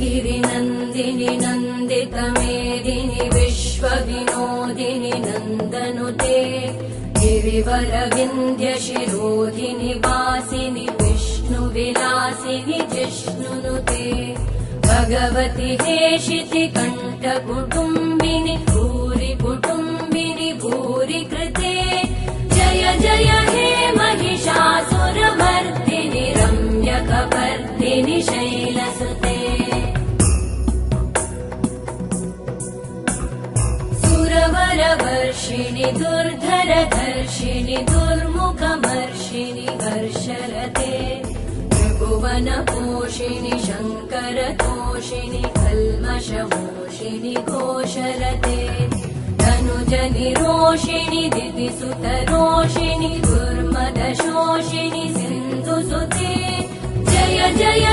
गिरिनन्दिनि नन्दितमेदिनि विश्वविनोदिनि नन्दनुते गिरिवरविन्ध्यशिरोधिनि वासिनि विष्णुविलासिनि जिष्णुनुते भगवति हेशिति कण्ठकुटुम्बिनि भूरि कुटुम्बिनि भूरि कृते जय जय हे महिषासुरमर्दिनि रम्यकपर्दिनि शैलसुते सुरवरवर्षिणि दुर्धरधर्षिणि दुर्मुखमर्षिणि हर्षरते त्रिभुवनपोषिणि शङ्करतोषिणि कल्मषमोषिणि घोषरते तनुजनिरोषिणि दितिसुतरोषिणि दुर्मदशोषिणि सिन्धुसुते जय जय